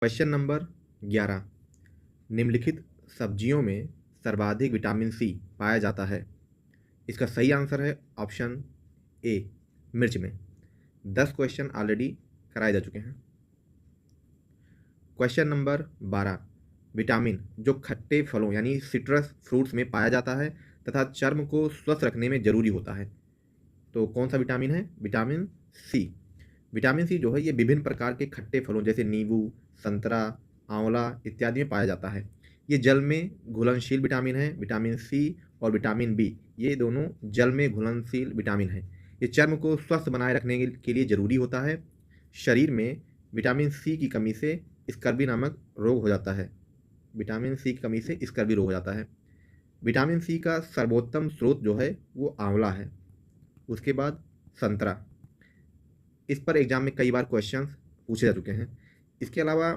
Question number 11। निम्नलिखित सब्जियों में सर्वाधिक विटामिन सी पाया जाता है। इसका सही आंसर है ऑप्शन ए, मिर्च में। 10 क्वेश्चन ऑलरेडी कराए जा चुके हैं। Question number 12। विटामिन जो खट्टे फलों यानी सिट्रस फ्रूट्स में पाया जाता है तथा चर्म को स्वस्थ रखने में जरूरी होता है, तो कौन सा विटामिन है? Vitamin C. विटामिन सी जो है ये विभिन्न प्रकार के खट्टे फलों जैसे नींबू, संतरा, आंवला इत्यादि में पाया जाता है। ये जल में घुलनशील विटामिन है। विटामिन सी और विटामिन बी ये दोनों जल में घुलनशील विटामिन है। ये चर्म को स्वस्थ बनाए रखने के लिए जरूरी होता है। शरीर में विटामिन सी की कमी से स्कर्वी नामक रोग हो जाता है। विटामिन सी की कमी से स्कर्वी रोग हो जाता है। विटामिन सी का सर्वोत्तम स्रोत जो है वो आंवला है। उसके बाद संतरा। इस पर एग्जाम में कई बार क्वेश्चंस पूछे जा चुके हैं। इसके अलावा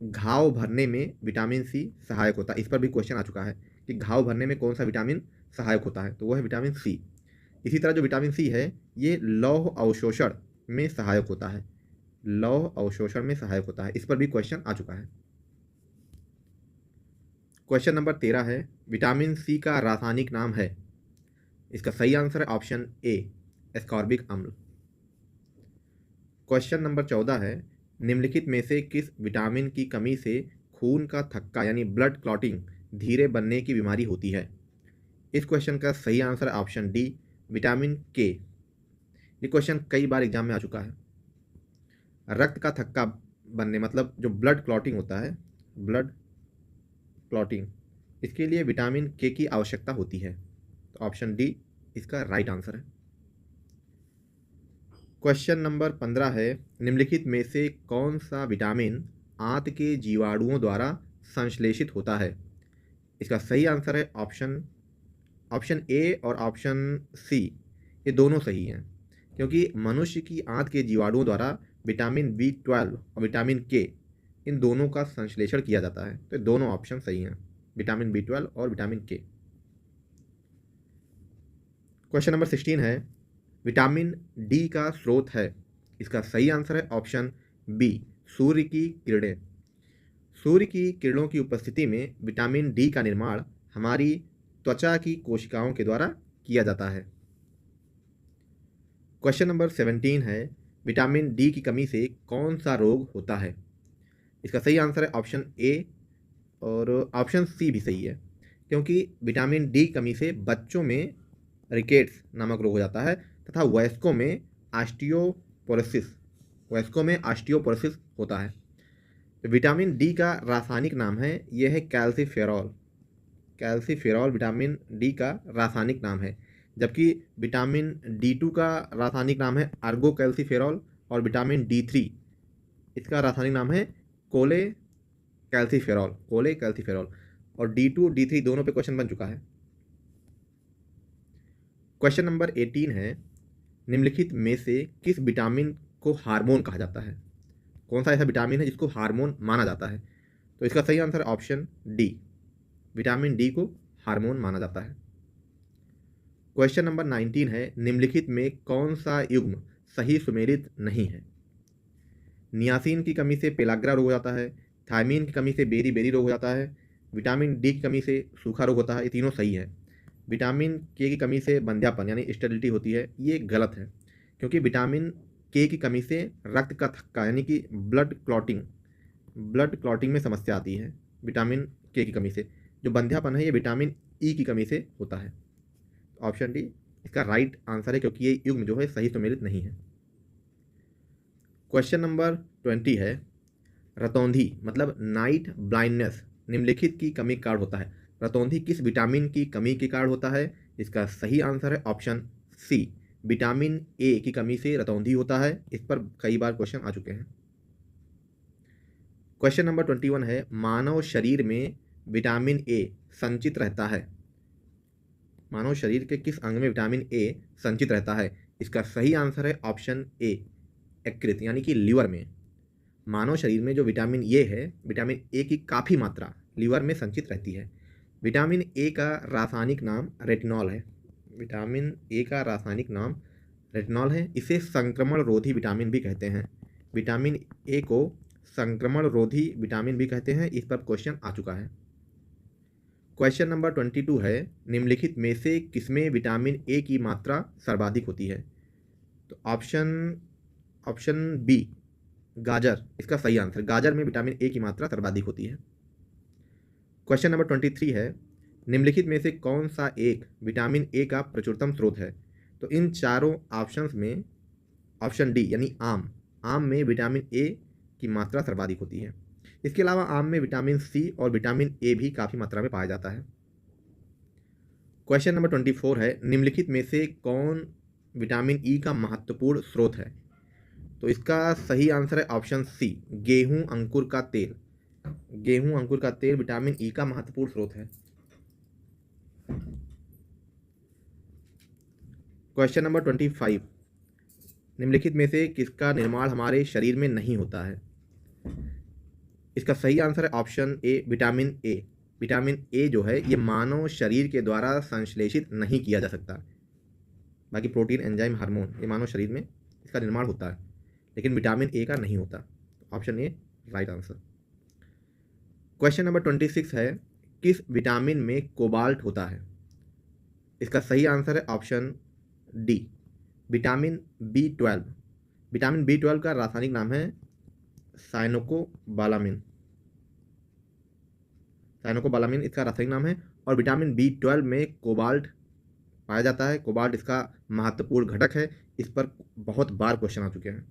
घाव भरने में विटामिन सी सहायक होता है। इस पर भी क्वेश्चन आ चुका है कि घाव भरने में कौन सा विटामिन सहायक होता है, तो वह है विटामिन सी। इसी तरह जो विटामिन सी है ये लौह अवशोषण में सहायक होता है। लौह अवशोषण में सहायक होता है। इस पर भी क्वेश्चन आ चुका है। क्वेश्चन नंबर 13 है, विटामिन सी का रासायनिक नाम है। इसका सही आंसर है ऑप्शन ए, एस्कॉर्बिक अम्ल। क्वेश्चन नंबर 14 है, निम्नलिखित में से किस विटामिन की कमी से खून का थक्का यानी ब्लड क्लॉटिंग धीरे बनने की बीमारी होती है? इस क्वेश्चन का सही आंसर ऑप्शन डी, विटामिन के। ये क्वेश्चन कई बार एग्जाम में आ चुका है। रक्त का थक्का बनने मतलब जो ब्लड क्लॉटिंग होता है, ब्लड क्लॉटिंग, इसके लिए विटामिन के की आवश्यकता होती है। तो ऑप्शन डी इसका राइट आंसर है। क्वेश्चन नंबर 15 है, निम्नलिखित में से कौन सा विटामिन आंत के जीवाणुओं द्वारा संश्लेषित होता है? इसका सही आंसर है ऑप्शन ए और ऑप्शन सी, ये दोनों सही हैं, क्योंकि मनुष्य की आंत के जीवाणुओं द्वारा विटामिन B12 और विटामिन के इन दोनों का संश्लेषण किया जाता है। तो दोनों ऑप्शन सही हैं, विटामिन B12 और विटामिन के। क्वेश्चन नंबर 16 है, विटामिन डी का स्रोत है। इसका सही आंसर है ऑप्शन बी, सूर्य की किरणें। सूर्य की किरणों की उपस्थिति में विटामिन डी का निर्माण हमारी त्वचा की कोशिकाओं के द्वारा किया जाता है। क्वेश्चन नंबर 17 है, विटामिन डी की कमी से कौन सा रोग होता है? इसका सही आंसर है ऑप्शन ए और ऑप्शन सी भी सही है, क्योंकि विटामिन डी की कमी से बच्चों में रिकेट्स नामक रोग हो जाता है तथा वयस्कों में ऑस्टियोपोरोसिस होता है। तो विटामिन डी का रासायनिक नाम है, यह है कैल्सीफेरॉल। कैल्सीफेरॉल विटामिन डी का रासायनिक नाम है, जबकि विटामिन D2 का रासायनिक नाम है अर्गो कैल्सीफेरॉल और विटामिन D3 इसका रासायनिक नाम है कोले कैल्सीफेरॉल और D2 D3 दोनों पे क्वेश्चन बन चुका है। क्वेश्चन नंबर 18 है, निम्नलिखित में से किस विटामिन को हार्मोन कहा जाता है? कौन सा ऐसा विटामिन है जिसको हार्मोन माना जाता है? तो इसका सही answer option D, vitamin D को हार्मोन माना जाता है। क्वेश्चन नंबर 19 है, निम्नलिखित में कौन सा युग्म सही सुमेलित नहीं है? नियासिन की कमी से पेलाग्रा रोग हो जाता है, थायमीन की कमी से बेरी बेरी रोग हो जाता है, विटामिन डी की कमी से सूखा रोग होता है। ये तीनों सही है। विटामिन के की कमी से बंध्यापन यानी स्टेरिलिटी होती है, ये गलत है, क्योंकि विटामिन के की कमी से रक्त का थक्का यानी कि ब्लड क्लॉटिंग में समस्या आती है। विटामिन के की कमी से जो बंध्यापन है ये विटामिन ई की कमी से होता है। ऑप्शन डी इसका राइट आंसर है, क्योंकि ये युग्म जो है सही सुमेलित नहीं है। क्वेश्चन नंबर 20 है, रतौंधी मतलब नाइट ब्लाइंडनेस निम्नलिखित की कमी के कारण होता है। रतौंधी किस विटामिन की कमी के कारण होता है? इसका सही आंसर है ऑप्शन सी, विटामिन ए की कमी से रतौंधी होता है। इस पर कई बार क्वेश्चन आ चुके हैं। क्वेश्चन नंबर 21 है, मानव शरीर में विटामिन ए संचित रहता है। मानव शरीर के किस अंग में विटामिन ए संचित रहता है? इसका सही आंसर है ऑप्शन ए, यकृत यानी कि लीवर में। मानव शरीर में जो विटामिन ए है, विटामिन ए की काफ़ी मात्रा लीवर में संचित रहती है। विटामिन ए का रासायनिक नाम रेटिनॉल है। विटामिन ए का रासायनिक नाम रेटिनॉल है। इसे संक्रमण रोधी विटामिन भी कहते हैं। विटामिन ए को संक्रमण रोधी विटामिन भी कहते हैं। इस पर क्वेश्चन आ चुका है। क्वेश्चन नंबर 22 है, निम्नलिखित में से किसमें विटामिन ए की मात्रा सर्वाधिक होती है? तो ऑप्शन बी गाजर इसका सही आंसर। गाजर में विटामिन ए की मात्रा सर्वाधिक होती है। क्वेश्चन नंबर 23 है, निम्नलिखित में से कौन सा एक विटामिन ए का प्रचुरतम स्रोत है? तो इन चारों ऑप्शंस में ऑप्शन डी यानी आम में विटामिन ए की मात्रा सर्वाधिक होती है। इसके अलावा आम में विटामिन सी और विटामिन ए भी काफ़ी मात्रा में पाया जाता है। क्वेश्चन नंबर 24 है, निम्नलिखित में से कौन विटामिन ई का महत्वपूर्ण स्रोत है? तो इसका सही आंसर है ऑप्शन सी, गेहूं अंकुर का तेल। गेहूं अंकुर का तेल विटामिन ई का महत्वपूर्ण स्रोत है। क्वेश्चन नंबर 25, निम्नलिखित में से किसका निर्माण हमारे शरीर में नहीं होता है? इसका सही आंसर है option A, vitamin A. Vitamin A जो है ये मानव शरीर के द्वारा संश्लेषित नहीं किया जा सकता। बाकी प्रोटीन, एंजाइम, हार्मोन ये मानव शरीर में इसका निर्माण होता है, लेकिन विटामिन ए का नहीं होता। Option A right answer. Question number 26 है, किस विटामिन में कोबाल्ट होता है? इसका सही आंसर है option D, vitamin B12। Vitamin B12 का रासायनिक नाम है साइनोकोबालामिन। साइनोकोबालामिन इसका रासायनिक नाम है और विटामिन B12 में कोबाल्ट पाया जाता है। कोबाल्ट इसका महत्वपूर्ण घटक है। इस पर बहुत बार क्वेश्चन आ चुके हैं।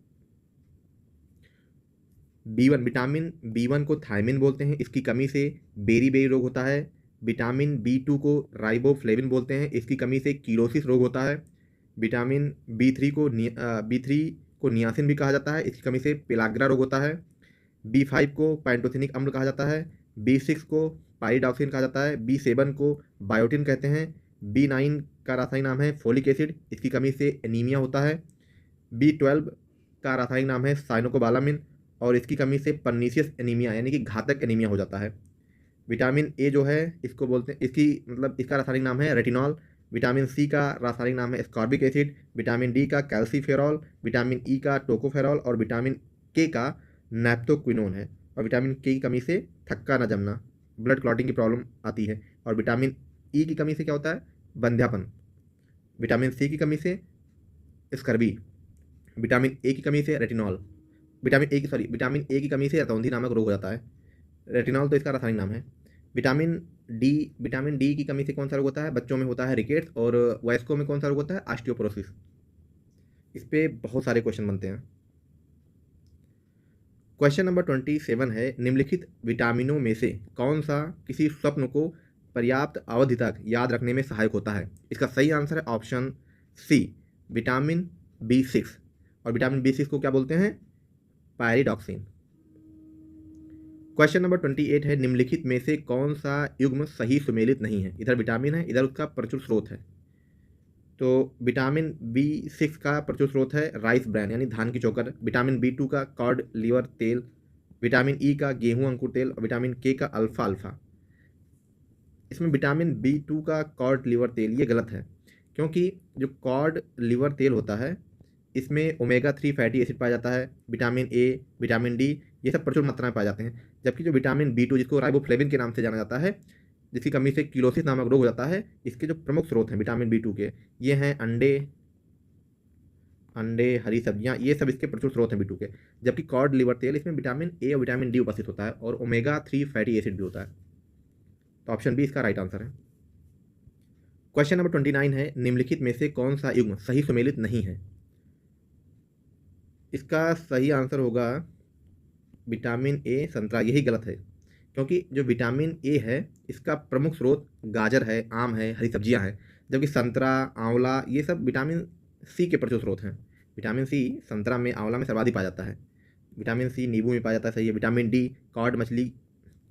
B1 विटामिन B1 को थायमिन बोलते हैं। इसकी कमी से बेरी बेरी रोग होता है। विटामिन B2 को राइबोफ्लेविन बोलते हैं। इसकी कमी से कीरोसिस रोग होता है। विटामिन B3 को नियासिन भी कहा जाता है। इसकी कमी से पेलाग्रा रोग होता है। B5 को पैंटोथेनिक अम्ल कहा जाता है। B6 को पाइरिडॉक्सिन कहा जाता है। B7 को बायोटिन कहते हैं। B9 का रासायनिक नाम है फोलिक एसिड। इसकी कमी से एनीमिया होता है। B12 का रासायनिक नाम है साइनोकोबालामिन और इसकी कमी से परनीसियस एनीमिया यानी कि घातक एनीमिया हो जाता है। विटामिन ए जो है इसको बोलते हैं, इसका रासायनिक नाम है रेटिनॉल। विटामिन सी का रासायनिक नाम है एस्कॉर्बिक एसिड। विटामिन डी का कैल्सीफेरॉल। विटामिन ई का टोकोफेरॉल और विटामिन के का नैप्थोक्विनोन है। और विटामिन के की कमी से थक्का न जमना, ब्लड क्लॉटिंग की प्रॉब्लम आती है। और विटामिन ई की कमी से क्या होता है? बंध्यापन। विटामिन सी की कमी से स्कर्वी। विटामिन ए की कमी से रेटिनॉल। विटामिन ए की कमी से रतौंधी नामक रोग हो जाता है। रेटिनॉल तो इसका रासायनिक नाम है। विटामिन डी की कमी से कौन सा रोग होता है? बच्चों में होता है रिकेट्स और वयस्कों में कौन सा रोग होता है? ऑस्टियोपोरोसिस। इस पे बहुत सारे क्वेश्चन बनते हैं। क्वेश्चन नंबर 27 है, निम्नलिखित विटामिनों में से कौन सा किसी स्वप्न को पर्याप्त अवधि तक याद रखने में सहायक होता है? इसका सही आंसर है ऑप्शन सी, विटामिन B6। और विटामिन B6 को क्या बोलते हैं? पायरिडॉक्सिन। क्वेश्चन नंबर 28 है, निम्नलिखित में से कौन सा युग्म सही सुमेलित नहीं है? इधर विटामिन है, इधर उसका प्रचुर स्रोत है। तो विटामिन B6 का प्रचुर स्रोत है राइस ब्रैन यानी धान की चोकर। विटामिन B2 का कॉड लीवर तेल। विटामिन ई का गेहूं अंकुर तेल और विटामिन के का अल्फा अल्फा। इसमें विटामिन B2 का कॉड लीवर तेल ये गलत है, क्योंकि जो कॉड लीवर तेल होता है इसमें ओमेगा 3 फैटी एसिड पाया जाता है। विटामिन ए, विटामिन डी ये सब प्रचुर मात्रा में पाए जाते हैं। जबकि जो विटामिन B2 जिसको राइबोफ्लेविन के नाम से जाना जाता है, जिसकी कमी से कीलोसिस नामक रोग हो जाता है, इसके जो प्रमुख स्रोत हैं विटामिन B2 के ये हैं अंडे, हरी सब्जियां, ये सब इसके प्रचुर स्रोत हैं B2 के। जबकि कॉड लिवर तेल इसमें विटामिन ए और विटामिन डी उपस्थित होता है और ओमेगा 3 फैटी एसिड भी होता है। तो ऑप्शन बी इसका राइट आंसर है। क्वेश्चन नंबर 29 है, निम्नलिखित में से कौन सा युग्म सही सुमेलित नहीं है? इसका सही आंसर होगा विटामिन ए, संतरा। यही गलत है, क्योंकि जो विटामिन ए है इसका प्रमुख स्रोत गाजर है, आम है, हरी सब्जियां हैं। जबकि संतरा, आंवला ये सब विटामिन सी के प्रचुर स्रोत हैं। विटामिन सी संतरा में, आंवला में सर्वाधिक पाया जाता है। विटामिन सी नींबू में पाया जाता है, सही है। विटामिन डी कॉड मछली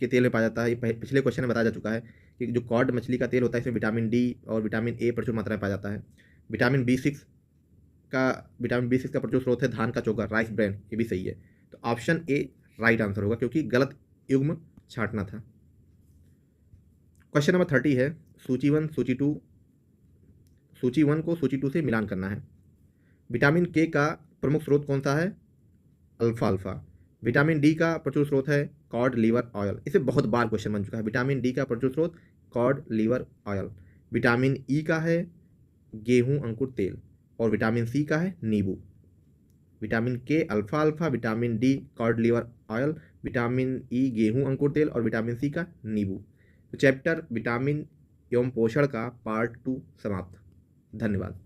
के तेल में पाया जाता है। ये पिछले क्वेश्चन में बताया जा चुका है कि जो कॉड मछली का तेल होता है इसमें विटामिन डी और विटामिन ए प्रचुर मात्रा में पाया जाता है। विटामिन बी सिक्स का प्रचुर स्रोत है धान का चोकर, राइस ब्रैन, ये भी सही है। तो ऑप्शन ए राइट आंसर होगा, क्योंकि गलत युग्म छांटना था। क्वेश्चन नंबर 30 है, सूची वन को सूची 2 से मिलान करना है। विटामिन के का प्रमुख स्रोत कौन सा है? Alpha alpha. विटामिन डी का प्रचुर स्रोत है कॉड लिवर ऑयल, इसे बहुत बार क्वेश्चन बन चुका है। विटामिन डी का प्रचुर स्रोत cod liver oil. Vitamin E का है गेहूं अंकुर तेल, और विटामिन सी का है नींबू। विटामिन के alpha alpha, vitamin D cod liver oil, vitamin E गेहूं अंकुर तेल, और विटामिन सी का नींबू। तो चैप्टर विटामिन एवं पोषण का पार्ट 2 समाप्त। धन्यवाद।